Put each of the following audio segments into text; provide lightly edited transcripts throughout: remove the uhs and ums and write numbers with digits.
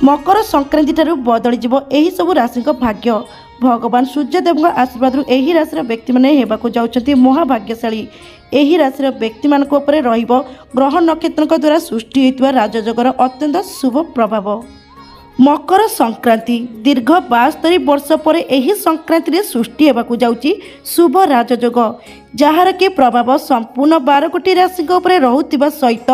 मकर संक्रांति ठारू बदलीजिव एही सबु राशि भाग्य। भगवान सूर्यदेव आशीर्वाद एही राशि व्यक्ति माने हेबाकु जाउछंती महाभाग्यशाली। एही राशि व्यक्ति मानक उपरे रहिबो ग्रह नक्षत्रक द्वारा सृष्टि होइतबा राजयोगर अत्यंत शुभ प्रभाव। मकर संक्रांति दीर्घ 72 वर्ष पर एही संक्रांति रे सृष्टि हेबाकु जाउची शुभ राजयोग, जार कि प्रभाव संपूर्ण 12 कोटी राशि उपरे रहुतिबा सहित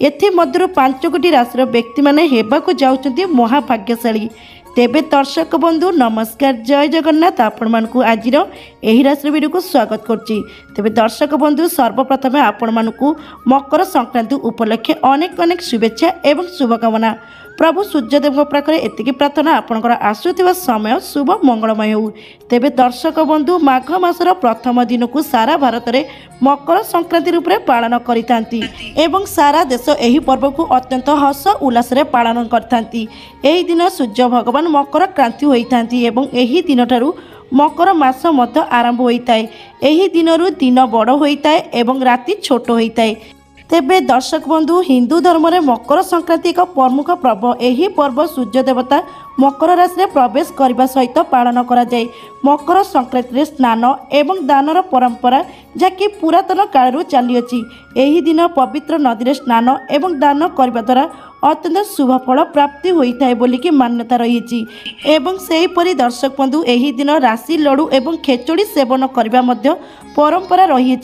एथि मध्यरु 5 कोटी राशि व्यक्ति माने हेबाकु जाउचंती महाभाग्यशाली। तेबे दर्शक बंधु नमस्कार, जय जगन्नाथ। आपण मानकु आजिर एही राशि वीडियो को स्वागत करछि। तेबे दर्शक बंधु सर्वप्रथम आपण मानकु मकर संक्रांति उपलक्षे अनेक अनेक शुभेच्छा एवं शुभकामना। प्रभु सूर्यदेव पाखे एतिकी प्रार्थना आपणकर आसुथिबा समय शुभ मंगलमय हो। तेबे दर्शक बंधु माघ मासर प्रथम दिन को सारा भारत में मकर संक्रांति रूप में पालन करितांती एवं सारा देश एही पर्व को अत्यंत हर्ष उल्लास रे पालन करतांती। एही दिन सूर्य भगवान मकर क्रांति होइतांती एवं एही दिन ठारू मकर मास मध्य आरंभ होइताए। एही दिनरु दिन बड़ होइताए एवं राति छोट होइताए। तेबे दर्शक बंधु हिंदू धर्म में मकर संक्रांति एक प्रमुख पर्व। यही पर्व सूर्य देवता मकर राशि प्रवेश करने सहित पालन करा जाए। मकर संक्रांति स्नान एवं दानर परंपरा जहाँकि पुरातन कालू चली अछि। एही दिन पवित्र नदी स्नान एवं दान करने द्वारा अत्यंत शुभ फल प्राप्ति होता है बोलिकी मान्यता रही। एवं सेहीपरि दर्शक बंधु एही दिन राशि लड्डू एवं खेचड़ी सेवन करने मध्य परंपरा रही,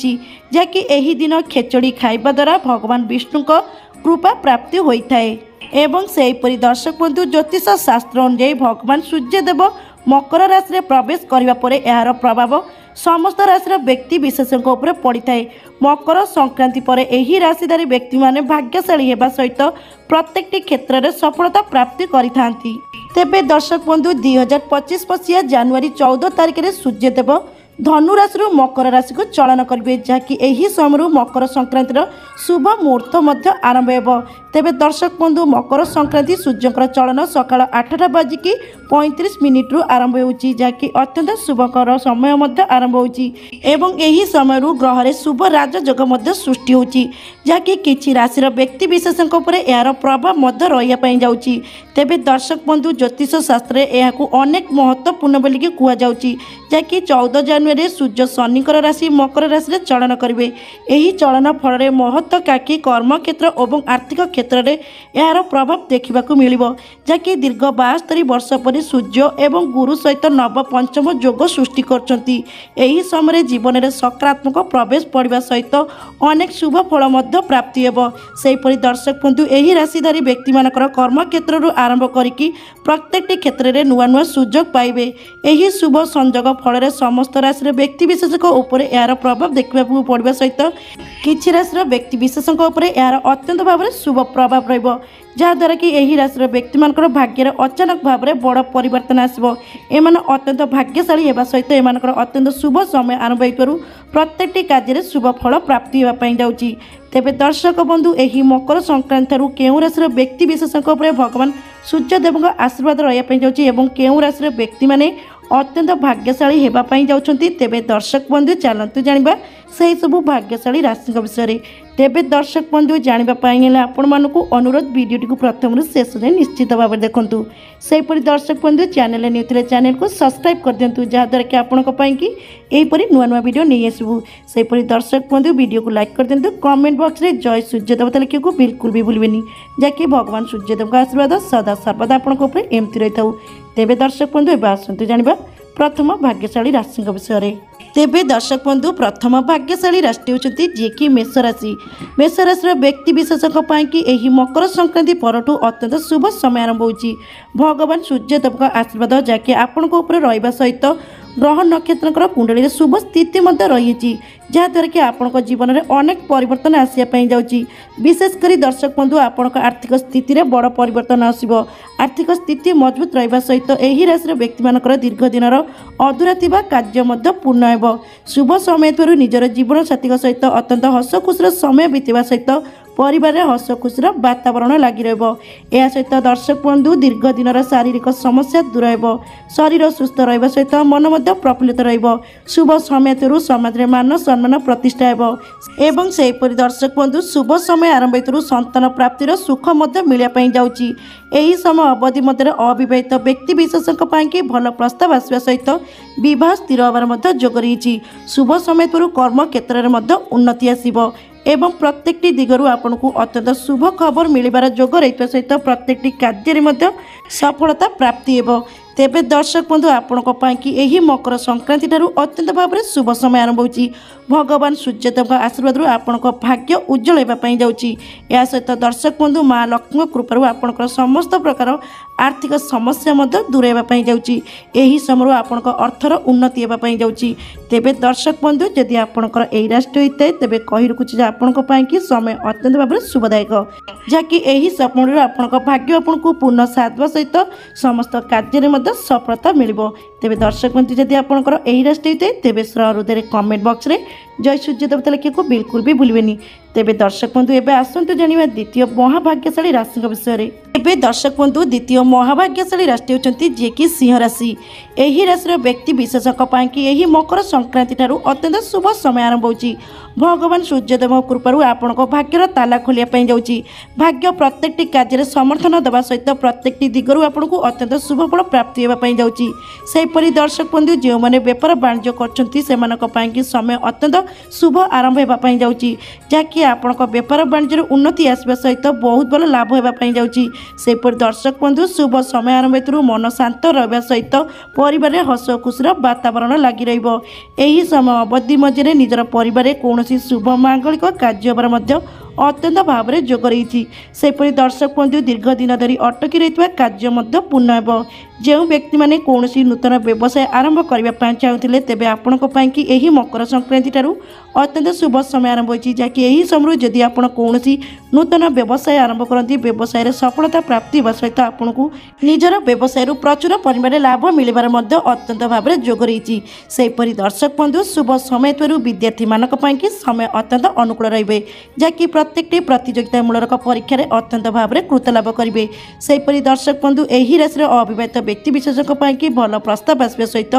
जहाँकि एही दिन खेचड़ी खाइबा द्वारा भगवान विष्णु कृपा प्राप्ति होता है। एवं सेहीपरि दर्शक बंधु ज्योतिष शास्त्र अनुसार भगवान सूर्यदेव मकर राशि प्रवेश करने पर यार प्रभाव समस्त राशि व्यक्ति विशेषों उपर पड़ता है। मकर संक्रांति पर एही राशिधारी व्यक्ति माने भाग्यशाली होगा सहित प्रत्येक क्षेत्र में सफलता प्राप्ति करिथांती। तेबे दर्शक बंधु 2025 मसीहा जनवरी 14 तारिख में सूर्यदेव धनु राशि मकर राशि को चलन करेंगे, जहाँकि एही समय मकर संक्रांतिर शुभ मुहूर्त मध्य आरंभ हो। तेबे दर्शक बंधु मकर संक्रांति सूर्यकर चलन सकाळ 8टा बाजिकी 35 मिनिट्रु आरंभ होउची, जहाँकि अत्यंत शुभकर समय मध्य आरंभ होउची एवं एही समय ग्रह शुभ राजयोग मध्य सृष्टि होउची, जहाँकि किछि राशि व्यक्ति विशेषों उपर यार प्रभाव मध्य रहिया पई जाउची। तेबे दर्शक बंधु ज्योतिष शास्त्र एहाकु अनेक महत्वपूर्ण बोलिकी कुआ जाउची, जहाँकि 14 जनवरी सूर्य शनिकर राशि मकर राशि चलन करेंगे। यही चलन फल महत्व काकी कर्म क्षेत्र और आर्थिक क्षेत्र में यार प्रभाव देखा मिलिबो, जहाँकि दीर्घ 72 वर्ष पर सूर्य एवं गुरु सहित नव पंचम योग सृष्टि करछंती। एही समय जीवन में सकारात्मक प्रवेश पड़वा सहित अनेक शुभ फल मध्य प्राप्ति हेबो। सेहीपरि दर्शक बंधु एही राशिधारी व्यक्ति मानकर कर्म क्षेत्र आरंभ करिकी प्रत्येक क्षेत्र में नुआ नुआ सुजोग पाइबे। एही शुभ संयोग फल समस्त राशि व्यक्ति विशेषों उपर यार प्रभाव देखा पड़वा सहित किछि राशि व्यक्ति विशेषों उपर यार अत्यंत भाव में शुभ प्रभाव रहिबो, जहाद्वारा कि एही राशि व्यक्ति मानकर भाग्यर अचानक भाव में बड़ परिवर्तन आसबो। एमान अत्यंत भाग्यशाली हेबा सहित एमानकर अत्यंत शुभ समय आरंभ होइतरु प्रत्येकटी कार्य शुभ फल प्राप्ति होबा पई जाउची। तेबे दर्शक बंधु एही मकर संक्रांति केउं राशि व्यक्ति विशेषों उपर भगवान सूर्यदेव आशीर्वाद रहिया पई जाउची एवं केउं राशि व्यक्ति माने अत्यंत भाग्यशाली हेबा पई जाउछंती। तेबे दर्शक बंधु चलंतु जानिबा सेही सबु भाग्यशाली राशि विषय। तेबे दर्शक बंधु जानिबा पई हेले आपण मानकु अनुरोध वीडियोटी को प्रथम शेष जाए निश्चित भाव में देखंतु। सेहीपरि दर्शक बंधु चैनल न्यू थिले चैनल को सब्सक्राइब कर दियंतु, जहाद्वारा कि आपणक पई कि एहीपरि नुआ नुआ वीडियो नहीं आसबु। सेहीपरि दर्शक बंधु वीडियो को लाइक कर दियंतु, कमेंट बॉक्स रे जय सूर्यदेवता लिखिको बिल्कुल भी भूलबेनी, जाकि भगवान सूर्यदेव का आशीर्वाद सदा सर्वदा आपणक उपर एमती रहिथाउ। तेबे दर्शक बंधु एबे आसंतु जानिबा प्रथम भाग्यशाली राशि विषय। तेबे दर्शक बंधु प्रथम भाग्यशाली राशि होती जी कि मेष राशि। मेष राशि व्यक्ति विशेषों कि यही मकर संक्रांति परठू अत्यंत शुभ समय आरंभ होची। भगवान सूर्यदेव का आशीर्वाद जहाँकि आपण रहा सहित ग्रह नक्षत्र कुंडली शुभ स्थिति रही, जहाद्वारा कि आपण जीवन में अनेक परिवर्तन आसापी जाऊँगी। विशेषकर दर्शक बंधु आपण आर्थिक स्थिति में बड़ परिवर्तन आसो। आर्थिक स्थिति मजबूत रहा सहित यही राशि व्यक्ति मानकर दीर्घ दिन अधूरा थिबा कार्य पूर्ण हो। शुभ समय निजर जीवन साथी सहित अत्यंत हस खुशी समय बीतवा सहित ପରିବାରରେ ହସ ଖୁସିର ବାତାବରଣ ଲାଗି ରହିବ। ଏହା ସହିତ ଦର୍ଶକ ବନ୍ଧୁ ଦୀର୍ଘ ଦିନର ଶାରୀରିକ ସମସ୍ୟା ଦୂର ହେବ। ଶରୀର ସୁସ୍ଥ ରହିବା ସହିତ ମନ ମଧ୍ୟ ପ୍ରଫୁଲ୍ଲିତ ରହିବ। ଶୁଭ ସମୟ ଥିବାରୁ ସମାଜରେ ମାନ ସମ୍ମାନ ପ୍ରତିଷ୍ଠା ହେବ ଏବଂ ସେହିପରି ଦର୍ଶକ ବନ୍ଧୁ ଶୁଭ ସମୟ ଆରମ୍ଭ ହେତୁ ସନ୍ତାନ ପ୍ରାପ୍ତିର ସୁଖ ମଧ୍ୟ ମିଳିବା ପାଇଁ ଯାଉଛି। ଏହି ସମୟ ଅବଧି ମଧ୍ୟରେ ଅବିବାହିତ ବ୍ୟକ୍ତି ବିଶେଷଙ୍କ ପାଇଁ ଭଲ ପ୍ରସ୍ତାବ ଆସିବା ସହିତ ବିବାହ ସ୍ଥିର ହେବାର ମଧ୍ୟ ଯୋଗ ରହିଛି। ଶୁଭ ସମୟ ଥିବାରୁ କର୍ମ କ୍ଷେତ୍ରରେ ମଧ୍ୟ ଉନ୍ନତି ଆସିବ ଏବଂ ପ୍ରତ୍ୟେକଟି ଦିଗରୁ ଆପଣଙ୍କୁ ଅତ୍ୟନ୍ତ ଶୁଭ ଖବର ମିଳିବାର ଯୋଗ ରହିଥିବା ସହିତ ପ୍ରତ୍ୟେକଟି କାର୍ଯ୍ୟରେ ମଧ୍ୟ ସଫଳତା ପ୍ରାପ୍ତି ହେବ। ତେବେ ଦର୍ଶକ ବନ୍ଧୁ ଆପଣଙ୍କ ପାଇଁ ଏହି ମକର ସଂକ୍ରାନ୍ତି ଠାରୁ ଅତ୍ୟନ୍ତ ଭାବରେ ଶୁଭ ସମୟ ଆରମ୍ଭ ହେଉଛି। ଭଗବାନ ସୂର୍ଯ୍ୟଦେବଙ୍କ ଆଶୀର୍ବାଦରୁ ଆପଣଙ୍କ ଭାଗ୍ୟ ଉଜ୍ଜଳ ହେବା ପାଇଁ ଯାଉଛି। ଏହା ସହିତ ଦର୍ଶକ ବନ୍ଧୁ ମା ଲକ୍ଷ୍ମୀଙ୍କ କୃପାରୁ ଆପଣଙ୍କର ସମସ୍ତ ପ୍ରକାର ଆର୍ଥିକ ସମସ୍ୟା ମଧ୍ୟ ଦୂର ହେବା ପାଇଁ ଯାଉଛି। ଏହି ସମୟରୁ ଆପଣଙ୍କ ଅର୍ଥର ଉନ୍ନତି ହେବା ପାଇଁ ଯାଉଛି। ତେବେ ଦର୍ଶକ ବନ୍ଧୁ ଯଦି ଆପଣଙ୍କର ଏହି ରାଶି ହୋଇଥାଏ ତେବେ କହି ରଖୁଛି ଯେ ଆପଣଙ୍କ ପାଇଁ ସମୟ ଅତ୍ୟନ୍ତ ଭାବରେ ଶୁଭଦାୟକ, ଯାହାକି ଏହି ସମୟରୁ ଆପଣଙ୍କ ଭାଗ୍ୟ ଆପଣଙ୍କୁ ପୂର୍ଣ୍ଣ ସାଥ ଦେବା ସହିତ ସମସ୍ତ କାର୍ଯ୍ୟରେ ମଧ୍ୟ ସଫଳତା ମିଳିବ। ତେବେ ଦର୍ଶକ ବନ୍ଧୁ ଯଦି ଆପଣଙ୍କର ଏହି ରାଶି ହୋଇଥାଏ ତେବେ ହୃଦୟରେ କମେଣ୍ଟ ବକ୍ସରେ ଜୟ ସୂର୍ଯ୍ୟ ଦେବତା ଲେଖିବାକୁ ବିଲକୁଲ ବି ଭୁଲିବେନି। ତେବେ ଦର୍ଶକ ବନ୍ଧୁ ଏବେ ଆସନ୍ତୁ ଜାଣିବା ଦ୍ୱିତୀୟ ମହାଭାଗ୍ୟଶାଳୀ ରାଶିଙ୍କ ବିଷୟରେ। ଏବେ ଦର୍ଶକ ବନ୍ଧୁ ଦ୍ୱିତୀୟ ମହାଭାଗ୍ୟଶାଳୀ ରାଶି ହେଉଛନ୍ତି ଯିଏକି ସିଂହ ରାଶି। ଏହି ରାଶିର ବ୍ୟକ୍ତି ବିଶେଷଙ୍କ ପାଇଁ ଏହି ମକର ସଂକ୍ରାନ୍ତି ଠାରୁ ଅତ୍ୟନ୍ତ ଶୁଭ ସମୟ ଆରମ୍ଭ ହେଉଛି। ଭଗବାନ ସୂର୍ଯ୍ୟଦେବଙ୍କ କୃପାରୁ ଆପଣଙ୍କ ଭାଗ୍ୟର ତାଲା ଖୋଲିବା ପାଇଁ ଯାଉଛି। ଭାଗ୍ୟ ପ୍ରତ୍ୟେକଟି କାର୍ଯ୍ୟରେ ସମର୍ଥନ ଦେବା ସହିତ ପ୍ରତ୍ୟେକଟି ଦିଗରୁ ଆପଣଙ୍କୁ ଅତ୍ୟନ୍ତ ଶୁଭ ଫଳ ପ୍ରାପ୍ତି ହେବା ପାଇଁ ଯାଉଛି। ସେହିପରି ଦର୍ଶକ ବନ୍ଧୁ ଯେଉଁମାନେ ବେପାର ବାଣିଜ୍ୟ କରୁଛନ୍ତି ସେମାନଙ୍କ ପାଇଁ ସମୟ ଅତ୍ୟନ୍ତ ଶୁଭ ଆରମ୍ଭ ହେବା ପାଇଁ ଯାଉଛି, ଯାହାକି ଆପଣଙ୍କ ବେପାର ବାଣିଜ୍ୟରେ ଉନ୍ନତି ଆସିବା ସହିତ ବହୁତ ଭଲ ଲାଭ ହେବା ପାଇଁ ଯାଉଛି। ସେହିପରି ଦର୍ଶକ ବନ୍ଧୁ ଶୁଭ ସମୟ ଆରମ୍ଭ ହେତୁ ମନ ଶାନ୍ତ ରହିବା ସହିତ ପରିବାରରେ ହସ ଖୁସିର ବାତାବରଣ ଲାଗି ରହିବ। ଏହି ସମୟ ଅବଧି ମଧ୍ୟରେ ନିଜର ପରିବାରରେ କୌଣସି ଶୁଭ ମାଙ୍ଗଳିକ କାର୍ଯ୍ୟ ହେବାର ମଧ୍ୟ ଅତ୍ୟନ୍ତ ଭାବରେ ଯୋଗ ରହିଛି। ସେହିପରି ଦର୍ଶକ ବନ୍ଧୁ ଦୀର୍ଘ ଦିନ ଧରି ଅଟକି ରହିଥିବା କାର୍ଯ୍ୟ ମଧ୍ୟ ପୂର୍ଣ୍ଣ ହେବ। ଯେଉଁ ବ୍ୟକ୍ତିମାନେ କୌଣସି ନୂତନ ବ୍ୟବସାୟ ଆରମ୍ଭ କରିବା ପାଇଁ ଚାହୁଁଥିଲେ ତେବେ ଆପଣଙ୍କ ପାଇଁ ଏହି ମକର ସଂକ୍ରାନ୍ତି ଠାରୁ ଅତ୍ୟନ୍ତ ଶୁଭ ସମୟ ଆରମ୍ଭ ହୋଇଛି, ଯାହାକି ଏହି ସମୟରୁ ଯଦି ଆପଣ କୌଣସି ନୂତନ ବ୍ୟବସାୟ ଆରମ୍ଭ କରନ୍ତି ବ୍ୟବସାୟରେ ସଫଳତା ପ୍ରାପ୍ତି ହେବା ସହିତ ଆପଣଙ୍କୁ ନିଜର ବ୍ୟବସାୟରୁ ପ୍ରଚୁର ପରିମାଣରେ ଲାଭ ମିଳିବାର ମଧ୍ୟ ଅତ୍ୟନ୍ତ ଭାବରେ ଯୋଗ ରହିଛି। ସେହିପରି ଦର୍ଶକ ବନ୍ଧୁ ଶୁଭ ସମୟ ଥିବାରୁ ବିଦ୍ୟାର୍ଥୀମାନଙ୍କ ପାଇଁ ସମୟ ଅତ୍ୟନ୍ତ ଅନୁକୂଳ ରହିବେ, ଯାହାକି ପ୍ରତ୍ୟେକଟି ପ୍ରତିଯୋଗିତାମୂଳକ ପରୀକ୍ଷାରେ ଅତ୍ୟନ୍ତ ଭାବରେ କୃତ ଲାଭ କରିବେ। ସେହିପରି ଦର୍ଶକ ବନ୍ଧୁ ଏହି ରାଶିର ଅବିବାହିତ ବ୍ୟକ୍ତି ବିଶେଷଙ୍କ ପାଇଁ ଭଲ ପ୍ରସ୍ତାବ ଆସିବା ସହିତ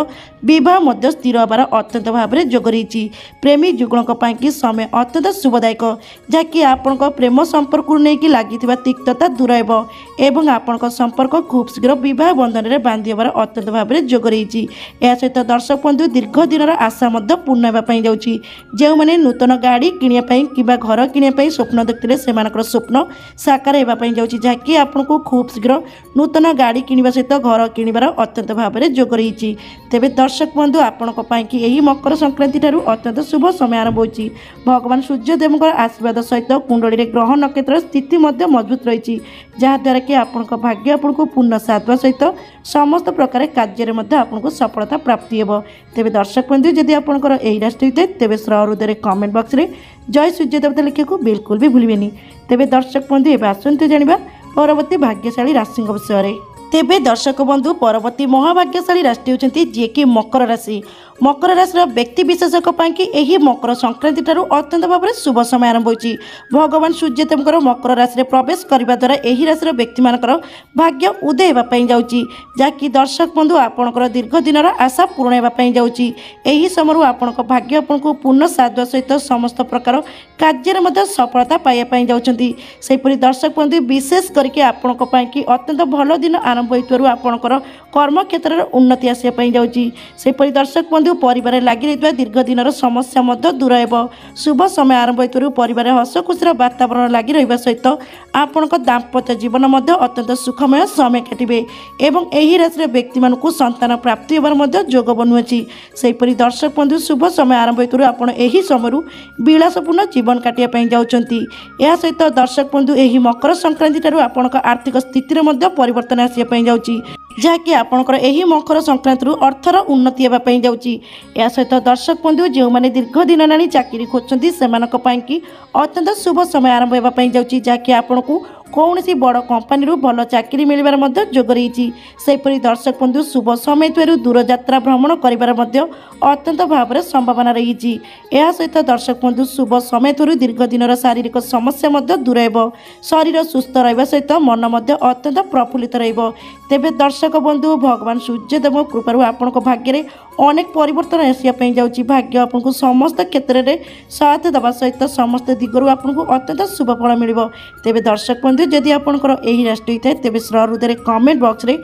ବିବାହ ମଧ୍ୟ ସ୍ଥିର ହେବାର ଅତ୍ୟନ୍ତ ଭାବରେ ଯୋଗ ରହିଛି। ପ୍ରେମୀ ଯୁଗଳଙ୍କ ପାଇଁ ସମୟ ଅତ୍ୟନ୍ତ ଶୁଭଦାୟକ, ଯାହାକି ଆପଣଙ୍କ ପ୍ରେମ ସମ୍ପର୍କକୁ ନେଇକି ଲାଗିଥିବା ତିକ୍ତତା ଦୂର ହେବ ଏବଂ ଆପଣଙ୍କ ସମ୍ପର୍କ ଖୁବ୍ ଶୀଘ୍ର ବିବାହ ବନ୍ଧନରେ ବାନ୍ଧି ହେବାର ଅତ୍ୟନ୍ତ ଭାବରେ ଯୋଗ ରହିଛି। ଏହା ସହିତ ଦର୍ଶକ ବନ୍ଧୁ ଦୀର୍ଘ ଦିନର ଆଶା ମଧ୍ୟ ପୂର୍ଣ୍ଣ ହେବା ପାଇଁ ଯାଉଛି। ଯେଉଁମାନେ ନୂତନ ଗାଡ଼ି କିଣିବା ପାଇଁ କିମ୍ବା ଘର କିଣିବା ପାଇଁ ସ୍ୱପ୍ନ ଦେଖୁଥିଲେ ସେମାନଙ୍କର ସ୍ୱପ୍ନ ସାକାର ହେବା ପାଇଁ ଯାଉଛି, ଯାହାକି ଆପଣଙ୍କୁ ଖୁବ୍ ଶୀଘ୍ର ନୂତନ ଗାଡ଼ି କିଣିବା ସହିତ ଘର କିଣିବାର ଅତ୍ୟନ୍ତ ଭାବରେ ଯୋଗ ରହିଛି। ତେବେ ଦର୍ଶକ ବନ୍ଧୁ ଆପଣଙ୍କ ପାଇଁ ଏହି ମକର ସଂକ୍ରାନ୍ତି ଠାରୁ ଅତ୍ୟନ୍ତ ଶୁଭ ସମୟ ଆରମ୍ଭ ହେଉଛି। ଭଗବାନ ସୂର୍ଯ୍ୟଦେବଙ୍କର ଆଶୀର୍ବାଦ ସହିତ କୁଣ୍ଡଳୀରେ ଗ୍ରହ ନକ୍ଷତ୍ରର ସ୍ଥିତି ମଧ୍ୟ ମଜବୁତ ରହିଛି, ଯାହାଦ୍ୱାରା କି ଆପଣଙ୍କ ଭାଗ୍ୟ ଆପଣଙ୍କୁ ପୂର୍ଣ୍ଣ ସାଥ ଦେବା ସହିତ ସମସ୍ତ ପ୍ରକାର କାର୍ଯ୍ୟରେ ମଧ୍ୟ ଆପଣଙ୍କୁ ସଫଳତା ପ୍ରାପ୍ତି ହେବ। ତେବେ ଦର୍ଶକ ବନ୍ଧୁ ଯଦି ଆପଣଙ୍କର ଏହି ରାଶି ହୋଇଥାଏ ତେବେ ହୃଦୟରେ କମେଣ୍ଟ ବକ୍ସରେ ଜୟ ସୂର୍ଯ୍ୟ ଦେବତା ଲେଖିବାକୁ ବିଲକୁଲ ବି ଭୁଲିବେନି। ତେବେ ଦର୍ଶକ ବନ୍ଧୁ ଏବେ ଆସନ୍ତୁ ଜାଣିବା ପରବର୍ତ୍ତୀ ଭାଗ୍ୟଶାଳୀ ରାଶିଙ୍କ ବିଷୟରେ। ତେବେ ଦର୍ଶକ ବନ୍ଧୁ ପରବର୍ତ୍ତୀ ମହାଭାଗ୍ୟଶାଳୀ ରାଶି ହେଉଛନ୍ତି ଯିଏକି ମକର ରାଶି। ମକର ରାଶିର ବ୍ୟକ୍ତି ବିଶେଷଙ୍କ ପାଇଁ ଏହି ମକର ସଂକ୍ରାନ୍ତି ଠାରୁ ଅତ୍ୟନ୍ତ ଭାବରେ ଶୁଭ ସମୟ ଆରମ୍ଭ ହେଉଛି। ଭଗବାନ ସୂର୍ଯ୍ୟଦେବଙ୍କର ମକର ରାଶିରେ ପ୍ରବେଶ କରିବା ଦ୍ୱାରା ଏହି ରାଶିର ବ୍ୟକ୍ତିମାନଙ୍କର ଭାଗ୍ୟ ଉଦୟ ହେବା ପାଇଁ ଯାଉଛି, ଯାହାକି ଦର୍ଶକ ବନ୍ଧୁ ଆପଣଙ୍କର ଦୀର୍ଘ ଦିନର ଆଶା ପୂରଣ ହେବା ପାଇଁ ଯାଉଛି। ଏହି ସମୟରୁ ଆପଣଙ୍କ ଭାଗ୍ୟ ଆପଣଙ୍କୁ ପୂର୍ଣ୍ଣ ସାଥ ଦେବା ସହିତ ସମସ୍ତ ପ୍ରକାର କାର୍ଯ୍ୟରେ ମଧ୍ୟ ସଫଳତା ପାଇବା ପାଇଁ ଯାଉଛନ୍ତି। ସେହିପରି ଦର୍ଶକ ବନ୍ଧୁ ବିଶେଷ କରିକି ଆପଣଙ୍କ ପାଇଁ ଅତ୍ୟନ୍ତ ଭଲ ଦିନ ଆରମ୍ଭ ହୋଇଥିବାରୁ ଆପଣଙ୍କର କର୍ମକ୍ଷେତ୍ରରେ ଉନ୍ନତି ଆସିବା ପାଇଁ ଯାଉଛି। ସେହିପରି ଦର୍ଶକ ବନ୍ଧୁ ପରିବାରରେ ଲାଗି ରହିଥିବା ଦୀର୍ଘ ଦିନର ସମସ୍ୟା ମଧ୍ୟ ଦୂର ହେବ। ଶୁଭ ସମୟ ଆରମ୍ଭ ହୋଇଥିବାରୁ ପରିବାରରେ ହସ ଖୁସିର ବାତାବରଣ ଲାଗି ରହିବା ସହିତ ଆପଣଙ୍କ ଦାମ୍ପତ୍ୟ ଜୀବନ ମଧ୍ୟ ଅତ୍ୟନ୍ତ ସୁଖମୟ ସମୟ କାଟିବେ ଏବଂ ଏହି ରାଶିର ବ୍ୟକ୍ତିମାନଙ୍କୁ ସନ୍ତାନ ପ୍ରାପ୍ତି ହେବାର ମଧ୍ୟ ଯୋଗ ବନୁଅଛି। ସେହିପରି ଦର୍ଶକ ବନ୍ଧୁ ଶୁଭ ସମୟ ଆରମ୍ଭ ହୋଇଥିବାରୁ ଆପଣ ଏହି ସମୟରୁ ବିଳାସପୂର୍ଣ୍ଣ ଜୀବନ କାଟିବା ପାଇଁ ଯାଉଛନ୍ତି। ଏହା ସହିତ ଦର୍ଶକ ବନ୍ଧୁ ଏହି ମକର ସଂକ୍ରାନ୍ତି ଠାରୁ ଆପଣଙ୍କ ଆର୍ଥିକ ସ୍ଥିତିରେ ମଧ୍ୟ ପରିବର୍ତ୍ତନ ଆସିବା ପାଇଁ ଯାଉଛି, ଯାହାକି ଆପଣଙ୍କର ଏହି ମକର ସଂକ୍ରାନ୍ତିରୁ ଅର୍ଥର ଉନ୍ନତି ହେବା ପାଇଁ ଯାଉଛି। ଏହା ସହିତ ଦର୍ଶକ ବନ୍ଧୁ ଯେଉଁମାନେ ଦୀର୍ଘ ଦିନ ହେଲାଣି ଚାକିରି ଖୋଜୁଛନ୍ତି ସେମାନଙ୍କ ପାଇଁ ଅତ୍ୟନ୍ତ ଶୁଭ ସମୟ ଆରମ୍ଭ ହେବା ପାଇଁ ଯାଉଛି, ଯାହାକି ଆପଣଙ୍କୁ କୌଣସି ବଡ଼ କମ୍ପାନୀରୁ ଭଲ ଚାକିରି ମିଳିବାର ମଧ୍ୟ ଯୋଗ ରହିଛି। ସେହିପରି ଦର୍ଶକ ବନ୍ଧୁ ଶୁଭ ସମୟ ଥିବାରୁ ଦୂରଯାତ୍ରା ଭ୍ରମଣ କରିବାର ମଧ୍ୟ ଅତ୍ୟନ୍ତ ଭାବରେ ସମ୍ଭାବନା ରହିଛି। ଏହା ସହିତ ଦର୍ଶକ ବନ୍ଧୁ ଶୁଭ ସମୟ ଥିବାରୁ ଦୀର୍ଘ ଦିନର ଶାରୀରିକ ସମସ୍ୟା ମଧ୍ୟ ଦୂର ହେବ। ଶରୀର ସୁସ୍ଥ ରହିବା ସହିତ ମନ ମଧ୍ୟ ଅତ୍ୟନ୍ତ ପ୍ରଫୁଲ୍ଲିତ ରହିବ। ତେବେ ଦର୍ଶକ ବନ୍ଧୁ ଭଗବାନ ସୂର୍ଯ୍ୟଦେବଙ୍କ କୃପାରୁ ଆପଣଙ୍କ ଭାଗ୍ୟରେ ଅନେକ ପରିବର୍ତ୍ତନ ଆସିବା ପାଇଁ ଯାଉଛି। ଭାଗ୍ୟ ଆପଣଙ୍କୁ ସମସ୍ତ କ୍ଷେତ୍ରରେ ସହାୟତା ଦେବା ସହିତ ସମସ୍ତ ଦିଗରୁ ଆପଣଙ୍କୁ ଅତ୍ୟନ୍ତ ଶୁଭ ଫଳ ମିଳିବ। ତେବେ ଦର୍ଶକ ବନ୍ଧୁ ଯଦି ଆପଣଙ୍କର ଏହି ରାଶି ହୋଇଥାଏ ତେବେ ହୃଦୟରେ କମେଣ୍ଟ ବକ୍ସରେ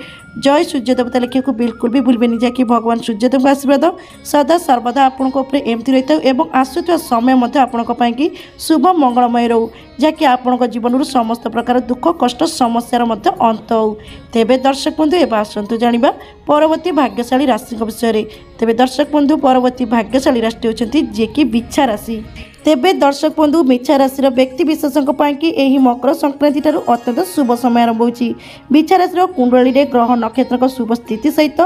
ଜୟ ସୂର୍ଯ୍ୟ ଦେବତା ଲେଖିବାକୁ ବିଲକୁଲ ବି ଭୁଲବେନି, ଯାହାକି ଭଗବାନ ସୂର୍ଯ୍ୟଦେବଙ୍କ ଆଶୀର୍ବାଦ ସଦା ସର୍ବଦା ଆପଣଙ୍କ ଉପରେ ଏମିତି ରହିଥାଉ ଏବଂ ଆସୁଥିବା ସମୟ ମଧ୍ୟ ଆପଣଙ୍କ ପାଇଁକି ଶୁଭ ମଙ୍ଗଳମୟ ରହୁ, ଯାହାକି ଆପଣଙ୍କ ଜୀବନରୁ ସମସ୍ତ ପ୍ରକାର ଦୁଃଖ କଷ୍ଟ ସମସ୍ୟାର ମଧ୍ୟ ଅନ୍ତ ହେଉ। ତେବେ ଦର୍ଶକ ବନ୍ଧୁ ଏବେ ଆସନ୍ତୁ ଜାଣିବା ପରବର୍ତ୍ତୀ ଭାଗ୍ୟଶାଳୀ ରାଶିଙ୍କ ବିଷୟରେ। ତେବେ ଦର୍ଶକ ବନ୍ଧୁ ପରବର୍ତ୍ତୀ ଭାଗ୍ୟଶାଳୀ ରାଶିଟି ହେଉଛନ୍ତି ଯିଏକି ବିଛା ରାଶି। ତେବେ ଦର୍ଶକ ବନ୍ଧୁ ବିଛା ରାଶିର ବ୍ୟକ୍ତି ବିଶେଷଙ୍କ ପାଇଁକି ଏହି ମକର ସଂକ୍ରାନ୍ତି ଠାରୁ ଅତ୍ୟନ୍ତ ଶୁଭ ସମୟ ଆରମ୍ଭ ହେଉଛି। ବିଛା ରାଶିର କୁଣ୍ଡଳୀରେ ଗ୍ରହ ନକ୍ଷତ୍ରଙ୍କ ଶୁଭ ସ୍ଥିତି ସହିତ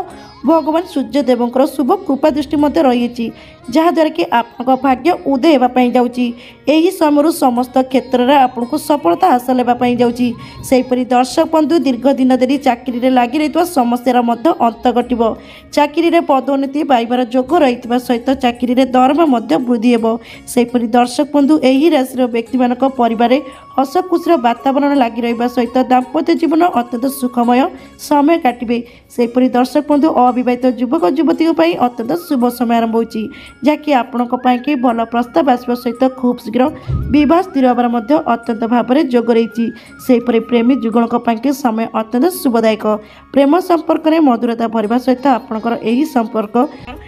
ଭଗବାନ ସୂର୍ଯ୍ୟଦେବଙ୍କର ଶୁଭ କୃପା ଦୃଷ୍ଟି ମଧ୍ୟ ରହିଛି, ଯାହାଦ୍ୱାରା କି ଆପଣଙ୍କ ଭାଗ୍ୟ ଉଦୟ ହେବା ପାଇଁ ଯାଉଛି। ଏହି ସମୟରୁ ସମସ୍ତ କ୍ଷେତ୍ରରେ ଆପଣଙ୍କୁ ସଫଳତା ହାସଲ ହେବା ପାଇଁ ଯାଉଛି। ସେହିପରି ଦର୍ଶକ ବନ୍ଧୁ ଦୀର୍ଘ ଦିନ ଧରି ଚାକିରିରେ ଲାଗି ରହିଥିବା ସମସ୍ୟାର ମଧ୍ୟ ଅନ୍ତ ଘଟିବ। ଚାକିରିରେ ପଦୋନ୍ନତି ପାଇବାର ଯୋଗ ରହିଥିବା ସହିତ ଚାକିରିରେ ଦରମା ମଧ୍ୟ ବୃଦ୍ଧି ହେବ। ସେହିପରି ଦର୍ଶକ ବନ୍ଧୁ ଏହି ରାଶିର ବ୍ୟକ୍ତିମାନଙ୍କ ପରିବାରରେ ହସ ଖୁସିର ବାତାବରଣ ଲାଗି ରହିବା ସହିତ ଦାମ୍ପତ୍ୟ ଜୀବନ ଅତ୍ୟନ୍ତ ସୁଖମୟ ସମୟ କାଟିବେ। ସେହିପରି ଦର୍ଶକ ବନ୍ଧୁ ଅବିବାହିତ ଯୁବକ ଯୁବତୀଙ୍କ ପାଇଁ ଅତ୍ୟନ୍ତ ଶୁଭ ସମୟ ଆରମ୍ଭ ହେଉଛି, ଯାହାକି ଆପଣଙ୍କ ପାଇଁକି ଭଲ ପ୍ରସ୍ତାବ ଆସିବା ସହିତ ଖୁବ୍ ଶୀଘ୍ର ବିବାହ ସ୍ଥିର ହେବାର ମଧ୍ୟ ଅତ୍ୟନ୍ତ ଭାବରେ ଯୋଗ ରହିଛି। ସେହିପରି ପ୍ରେମୀ ଯୁଗଳଙ୍କ ପାଇଁକି ସମୟ ଅତ୍ୟନ୍ତ ଶୁଭଦାୟକ। ପ୍ରେମ ସମ୍ପର୍କରେ ମଧୁରତା ଭରିବା ସହିତ ଆପଣଙ୍କର ଏହି ସମ୍ପର୍କ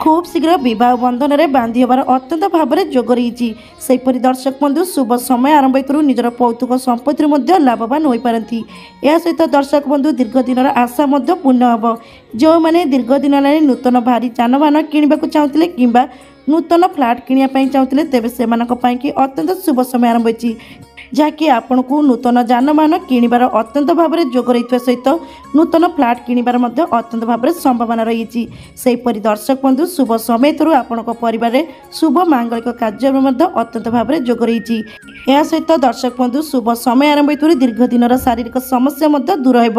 ଖୁବ୍ ଶୀଘ୍ର ବିବାହ ବନ୍ଧନରେ ବାନ୍ଧି ହେବାର ଅତ୍ୟନ୍ତ ଭାବରେ ଯୋଗ ରହିଛି। ସେହିପରି ଦର୍ଶକ ବନ୍ଧୁ ଶୁଭ ସମୟ ଆରମ୍ଭ ହେତୁ ନିଜର ପୌତୁକ ସମ୍ପତ୍ତିରୁ ମଧ୍ୟ ଲାଭବାନ ହୋଇପାରନ୍ତି। ଏହା ସହିତ ଦର୍ଶକ ବନ୍ଧୁ ଦୀର୍ଘ ଦିନର ଆଶା ମଧ୍ୟ ପୂର୍ଣ୍ଣ ହେବ। ଯେଉଁମାନେ ଦୀର୍ଘ ଦିନ ହେଲାଣି ନୂତନ ଭାରୀ ଯାନବାହନ କିଣିବାକୁ ଚାହୁଁଥିଲେ କିମ୍ବା ନୂତନ ଫ୍ଲାଟ୍ କିଣିବା ପାଇଁ ଚାହୁଁଥିଲେ ତେବେ ସେମାନଙ୍କ ପାଇଁକି ଅତ୍ୟନ୍ତ ଶୁଭ ସମୟ ଆରମ୍ଭ ହୋଇଛି, ଯାହାକି ଆପଣଙ୍କୁ ନୂତନ ଯାନବାହନ କିଣିବାର ଅତ୍ୟନ୍ତ ଭାବରେ ଯୋଗ ରହିଥିବା ସହିତ ନୂତନ ଫ୍ଲାଟ୍ କିଣିବାର ମଧ୍ୟ ଅତ୍ୟନ୍ତ ଭାବରେ ସମ୍ଭାବନା ରହିଛି। ସେହିପରି ଦର୍ଶକ ବନ୍ଧୁ ଶୁଭ ସମୟ ଥିବାରୁ ଆପଣଙ୍କ ପରିବାରରେ ଶୁଭ ମାଙ୍ଗଳିକ କାର୍ଯ୍ୟର ମଧ୍ୟ ଅତ୍ୟନ୍ତ ଭାବରେ ଯୋଗ ରହିଛି। ଏହା ସହିତ ଦର୍ଶକ ବନ୍ଧୁ ଶୁଭ ସମୟ ଆରମ୍ଭ ହେତୁ ଦୀର୍ଘ ଦିନର ଶାରୀରିକ ସମସ୍ୟା ମଧ୍ୟ ଦୂର ହେବ।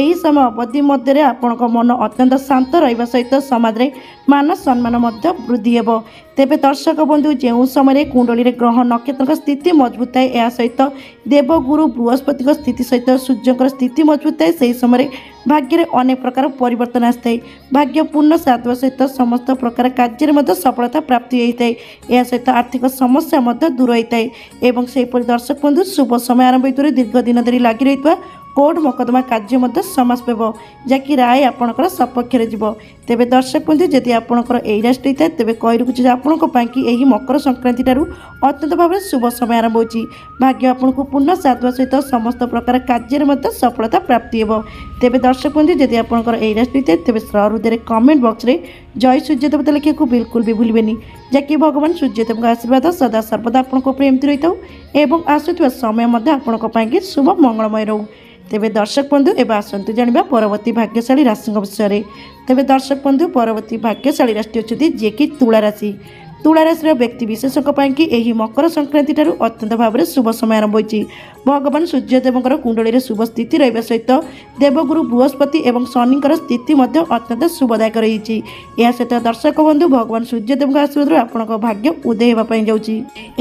ଏହି ସମୟ ଅବଧି ମଧ୍ୟରେ ଆପଣଙ୍କ ମନ ଅତ୍ୟନ୍ତ ଶାନ୍ତ ରହିବା ସହିତ ସମାଜରେ ମାନ ସମ୍ମାନ ମଧ୍ୟ ବୃଦ୍ଧି ହେବ। ତେବେ ଦର୍ଶକ ବନ୍ଧୁ ଯେଉଁ ସମୟରେ କୁଣ୍ଡଳୀରେ ଗ୍ରହ ନକ୍ଷତ୍ରଙ୍କ ସ୍ଥିତି ମଜବୁତ ଥାଏ, ଏହା ସହିତ ଦେବଗୁରୁ ବୃହସ୍ପତିଙ୍କ ସ୍ଥିତି ସହିତ ସୂର୍ଯ୍ୟଙ୍କର ସ୍ଥିତି ମଜବୁତ ଥାଏ, ସେହି ସମୟରେ ଭାଗ୍ୟରେ ଅନେକ ପ୍ରକାର ପରିବର୍ତ୍ତନ ଆସିଥାଏ। ଭାଗ୍ୟ ପୂର୍ଣ୍ଣ ସାଥ ସହିତ ସମସ୍ତ ପ୍ରକାର କାର୍ଯ୍ୟରେ ମଧ୍ୟ ସଫଳତା ପ୍ରାପ୍ତି ହୋଇଥାଏ। ଏହା ସହିତ ଆର୍ଥିକ ସମସ୍ୟା ମଧ୍ୟ ଦୂର ହୋଇଥାଏ ଏବଂ ସେହିପରି ଦର୍ଶକ ବନ୍ଧୁ ଶୁଭ ସମୟ ଆରମ୍ଭ ହେତୁ ଦୀର୍ଘ ଦିନ ଧରି ଲାଗି ରହିଥିବା କୋର୍ଟ ମକଦ୍ଦମା କାର୍ଯ୍ୟ ମଧ୍ୟ ସମାପ୍ତ ହେବ, ଯାହାକି ରାୟ ଆପଣଙ୍କର ସପକ୍ଷରେ ଯିବ। ତେବେ ଦର୍ଶକ ବନ୍ଧୁ ଯଦି ଆପଣଙ୍କର ଏହି ରାଶି ହୋଇଥାଏ ତେବେ କହି ରଖୁଛି ଯେ ଆପଣଙ୍କ ପାଇଁକି ଏହି ମକର ସଂକ୍ରାନ୍ତି ଠାରୁ ଅତ୍ୟନ୍ତ ଭାବରେ ଶୁଭ ସମୟ ଆରମ୍ଭ ହେଉଛି। ଭାଗ୍ୟ ଆପଣଙ୍କୁ ପୂର୍ଣ୍ଣ ସାଥ ସହିତ ସମସ୍ତ ପ୍ରକାର କାର୍ଯ୍ୟରେ ମଧ୍ୟ ସଫଳତା ପ୍ରାପ୍ତି ହେବ। ତେବେ ଦର୍ଶକ ବନ୍ଧୁ ଯଦି ଆପଣଙ୍କର ଏହି ରାଶି ହୋଇଥାଏ ତେବେ ହୃଦୟରେ କମେଣ୍ଟ ବକ୍ସରେ ଜୟ ସୂର୍ଯ୍ୟ ଦେବତା ଲେଖିବାକୁ ବିଲକୁଲ ବି ଭୁଲିବେନି, ଯାହାକି ଭଗବାନ ସୂର୍ଯ୍ୟଦେବଙ୍କ ଆଶୀର୍ବାଦ ସଦା ସର୍ବଦା ଆପଣଙ୍କ ଉପରେ ଏମିତି ରହିଥାଉ ଏବଂ ଆସୁଥିବା ସମୟ ମଧ୍ୟ ଆପଣଙ୍କ ପାଇଁକି ଶୁଭ ମଙ୍ଗଳମୟ ରହୁ। ତେବେ ଦର୍ଶକ ବନ୍ଧୁ ଏବେ ଆସନ୍ତୁ ଜାଣିବା ପରବର୍ତ୍ତୀ ଭାଗ୍ୟଶାଳୀ ରାଶିଙ୍କ ବିଷୟରେ। ତେବେ ଦର୍ଶକ ବନ୍ଧୁ ପରବର୍ତ୍ତୀ ଭାଗ୍ୟଶାଳୀ ରାଶିଟି ହେଉଛନ୍ତି ଯିଏକି ତୁଳା ରାଶି। ତୁଳା ରାଶିର ବ୍ୟକ୍ତି ବିଶେଷଙ୍କ ପାଇଁକି ଏହି ମକର ସଂକ୍ରାନ୍ତି ଠାରୁ ଅତ୍ୟନ୍ତ ଭାବରେ ଶୁଭ ସମୟ ଆରମ୍ଭ ହୋଇଛି। ଭଗବାନ ସୂର୍ଯ୍ୟଦେବଙ୍କର କୁଣ୍ଡଳୀରେ ଶୁଭ ସ୍ଥିତି ରହିବା ସହିତ ଦେବଗୁରୁ ବୃହସ୍ପତି ଏବଂ ଶନିଙ୍କର ସ୍ଥିତି ମଧ୍ୟ ଅତ୍ୟନ୍ତ ଶୁଭଦାୟକ ରହିଛି। ଏହା ସହିତ ଦର୍ଶକ ବନ୍ଧୁ ଭଗବାନ ସୂର୍ଯ୍ୟଦେବଙ୍କ ଆଶୀର୍ବାଦରୁ ଆପଣଙ୍କ ଭାଗ୍ୟ ଉଦୟ ହେବା ପାଇଁ ଯାଉଛି।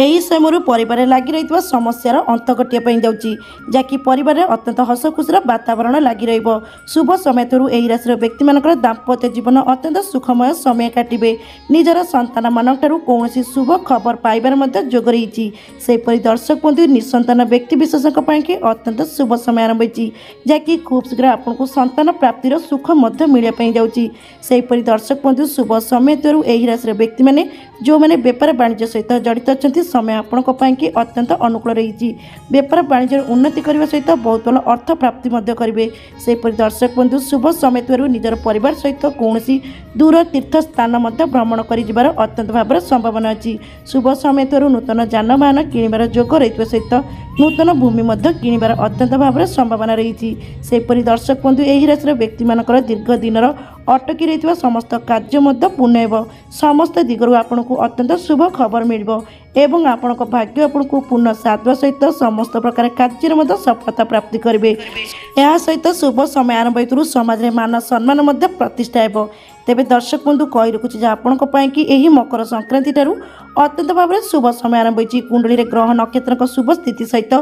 ଏହି ସମୟରୁ ପରିବାରରେ ଲାଗି ରହିଥିବା ସମସ୍ୟାର ଅନ୍ତ ଘଟିବା ପାଇଁ ଯାଉଛି, ଯାହାକି ପରିବାରରେ ଅତ୍ୟନ୍ତ ହସ ଖୁସିର ବାତାବରଣ ଲାଗି ରହିବ। ଶୁଭ ସମୟ ଥିବାରୁ ଏହି ରାଶିର ବ୍ୟକ୍ତିମାନଙ୍କର ଦାମ୍ପତ୍ୟ ଜୀବନ ଅତ୍ୟନ୍ତ ସୁଖମୟ ସମୟ କାଟିବେ। ନିଜର ସନ୍ତାନମାନଙ୍କଠାରୁ କୌଣସି ଶୁଭ ଖବର ପାଇବାର ମଧ୍ୟ ଯୋଗ ରହିଛି। ସେହିପରି ଦର୍ଶକ ବନ୍ଧୁ ନିଃସନ୍ତାନ ବ୍ୟକ୍ତି ବିଶେଷଙ୍କ ପାଇଁକି ଅତ୍ୟନ୍ତ ଶୁଭ ସମୟ ଆରମ୍ଭ ହୋଇଛି, ଯାହାକି ଖୁବ୍ ଶୀଘ୍ର ଆପଣଙ୍କୁ ସନ୍ତାନ ପ୍ରାପ୍ତିର ସୁଖ ମଧ୍ୟ ମିଳିବା ପାଇଁ ଯାଉଛି। ସେହିପରି ଦର୍ଶକ ବନ୍ଧୁ ଶୁଭ ସମୟ ଥିବାରୁ ଏହି ରାଶିର ବ୍ୟକ୍ତିମାନେ ଯେଉଁମାନେ ବେପାର ବାଣିଜ୍ୟ ସହିତ ଜଡ଼ିତ ଅଛନ୍ତି ସମୟ ଆପଣଙ୍କ ପାଇଁକି ଅତ୍ୟନ୍ତ ଅନୁକୂଳ ରହିଛି। ବେପାର ବାଣିଜ୍ୟର ଉନ୍ନତି କରିବା ସହିତ ବହୁତ ଭଲ ଅର୍ଥ ପ୍ରାପ୍ତି ମଧ୍ୟ କରିବେ। ସେହିପରି ଦର୍ଶକ ବନ୍ଧୁ ଶୁଭ ସମୟ ଥିବାରୁ ନିଜର ପରିବାର ସହିତ କୌଣସି ଦୂର ତୀର୍ଥ ସ୍ଥାନ ମଧ୍ୟ ଭ୍ରମଣ କରିଯିବାର ଅତ୍ୟନ୍ତ ଭାବରେ संभावना अच्छी। शुभ समय थोर नूतन जानवाहन किणवार जोग रही सहित नूतन भूमि किणवार अत्यंत भाव में संभावना रही। सेपरी दर्शक बंधु यही राशि व्यक्ति मानकर दीर्घ दिन अटकी रही समस्त कार्य पूर्ण हो। समस्त दिगरू आपन को अत्यंत शुभ खबर मिल एवं आपण भाग्य आपन को पूर्ण साथ सहित समस्त प्रकार कार्य सफलता प्राप्ति करेंगे। यह सहित शुभ समय आरंभ हो समाज में मान सम्मान प्रतिष्ठा हो। तेबे दर्शक बंधु कही रखुच्छे आपण कि यही मकर संक्रांति ठारू अत्यंत भाव में शुभ समय आरंभ हो। कुंडली में ग्रह नक्षत्र शुभ स्थिति सहित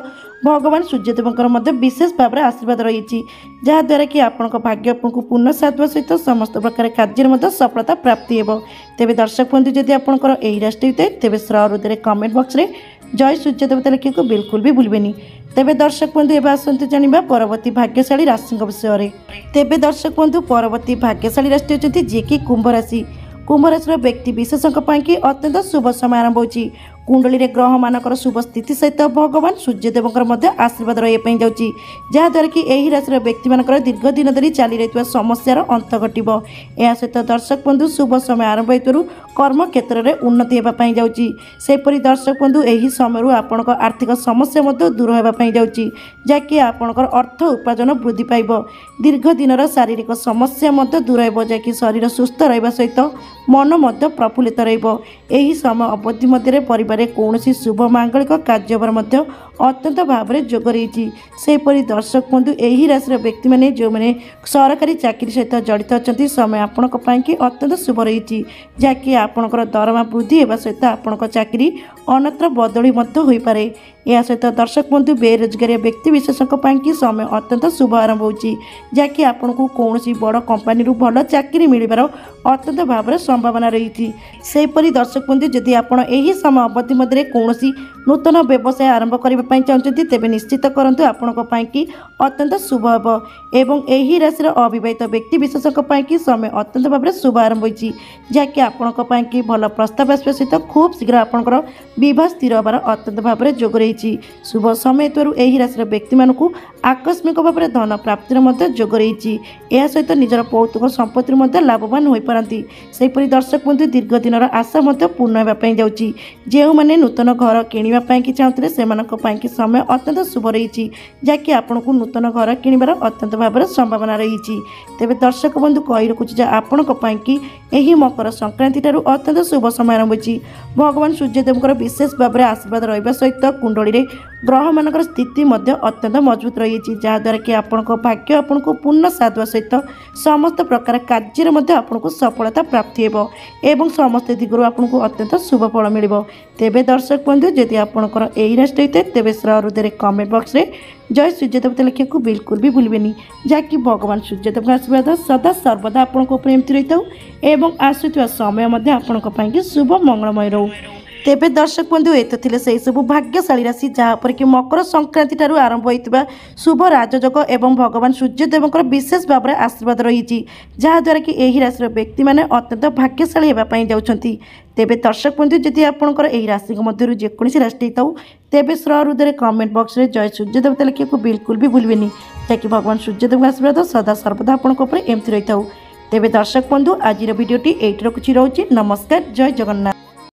भगवान सूर्यदेव विशेष भाव में आशीर्वाद रही जहाद्वारा कि आपण भाग्य आपको पूर्ण साथ सहित समस्त प्रकार कार्य सफलता प्राप्ति हो। तेबे दर्शक बंधु जदि आपंकर यही राशि होता तेज सहृदय कमेंट बॉक्स रे जय सूर्यदेवता लिखा को बिल्कुल भी भूलबेनी। तेबे दर्शक बंधु एवं आसतु जानिबा परवर्ती भाग्यशाली राशि विषय में। तेबे दर्शक बंधु परवर्ती भाग्यशाली राशि होती जी कि कुंभ राशि। कुंभ राशि व्यक्ति विशेषों की अत्यंत शुभ समय आरंभ हो। कुंडली में ग्रह मानकर शुभ स्थिति सहित भगवान सूर्यदेव आशीर्वाद रही जाऊँगी जहाद्वारा कि यही राशि व्यक्ति मान दीर्घ दिन धरी चली रही समस्यार अंत घटव। यह सहित दर्शक बंधु शुभ समय आरंभ हो कर्म क्षेत्र में उन्नति होगापी जाऊँगी। सेपरी दर्शक बंधु यही समय आपण आर्थिक समस्या दूर होगापी जाऊँगी जहाँकि आपणकर अर्थ उपार्जन वृद्धि पाइब। दीर्घ दिन शारीरिक समस्या दूर हो जहाँकि शरीर सुस्थ रहा सहित मन प्रफुल्लित रही समय अवधि मध्य परिवार कौन शुभ मांगलिक कार्य अत्यंत भाव में जोग रही। सेपरी दर्शक बंधु यही राशि व्यक्ति मैंने जो मैंने सरकारी चाकरी सहित जड़ित अच्छा समय आपण अत्यंत शुभ रही जहाँकि आपणकर दरमा वृद्धि होगा सहित आपण चाकरी अन्यत्र बदली हो पारे। यह सहित दर्शक बंधु बेरोजगारी व्यक्ति विशेषों की समय अत्यंत शुभ आरंभ हो जहाँकि आपन को कौन बड़ कंपानी भल चाकरी मिलबार अत्यंत भाव में संभावना रही। सेपरी दर्शक बंधु जदि आपड़ यही समय अवधि मध्य कौन नूतन व्यवसाय आरंभ करने चाहते तेज निश्चित करूँ आपण अत्यंत शुभ हम। एवं यही राशि अविवाहित व्यक्ति विशेषों की समय अत्यंत भाव में शुभ आरंभ हो जहाँकि आपण भल प्रस्ताव आसवा सहित खूब शीघ्र आपंकर बह स्थिर होबार अत्यंत भाव में जोग रही। शुभ समय थोर यही राशि व्यक्ति मानू आकस्मिक भाव में धन प्राप्तिर जोग रही। यह सहित निजर पौतुक संपत्ति लाभवान हो पारती। सेपरी दर्शक बंधु दीर्घ दिन आशा पूर्ण होगापी जाऊँगी। जो मैंने नूतन घर किणापी चाहते से समय अत्यंत शुभ रही जहाँकि आपन को नूतन घर किणवार अत्यंत भाव में संभावना रही। तेज दर्शक बंधु कही रखुच्छे आपण यही मकर संक्रांति ठारू अत्यंत शुभ समय आरंभ हो। भगवान सूर्यदेव विशेष भाव में आशीर्वाद रहा सहित कुंडली में ग्रह मान स्थिति अत्यंत मजबूत रही जहाद्वारा कि आपण भाग्य आपन को पूर्ण साधुआ सहित समस्त प्रकार कार्य आपन को सफलता प्राप्ति हो एवं समस्त दिगरू आपन को अत्यंत शुभ फल मिल। तेबे दर्शक बंधु जदि आपंकर यही राशि होता है तेज सहृदय कमेंट बॉक्स रे जय सूर्यदेवता लिखा को बिल्कुल भी भूलबेनी जहाँकि भगवान सूर्यदेव आशीर्वाद सदा सर्वदा आपण एमती रही था एवं आसुवा समय आपण शुभ मंगलमय रो। तेबे दर्शक बंधु ये तो से सब भाग्यशाली राशि जहाँपर कि मकर संक्रांति ठारू आरंभ होता शुभ राजयोग एवं भगवान सूर्यदेव विशेष भाव में आशीर्वाद रही जहाद्वारा कि यही राशि व्यक्ति मैंने अत्यंत भाग्यशाली होगापी जाऊँगी। तेबे दर्शक बंधु जदि आपंकर यही राशि मध्य जेकोसी राशि था तेज सहृदय कमेंट बॉक्स रे जय सूर्यदेवता लिखा को बिल्कुल भी भूलबेनी जहाँकि भगवान सूर्यदेव आशीर्वाद सदा सर्वदा आपण एमती रही था। तेबे दर्शक बंधु आज भिडियोटी ये रखुच्छी रोचे। नमस्कार, जय जगन्नाथ।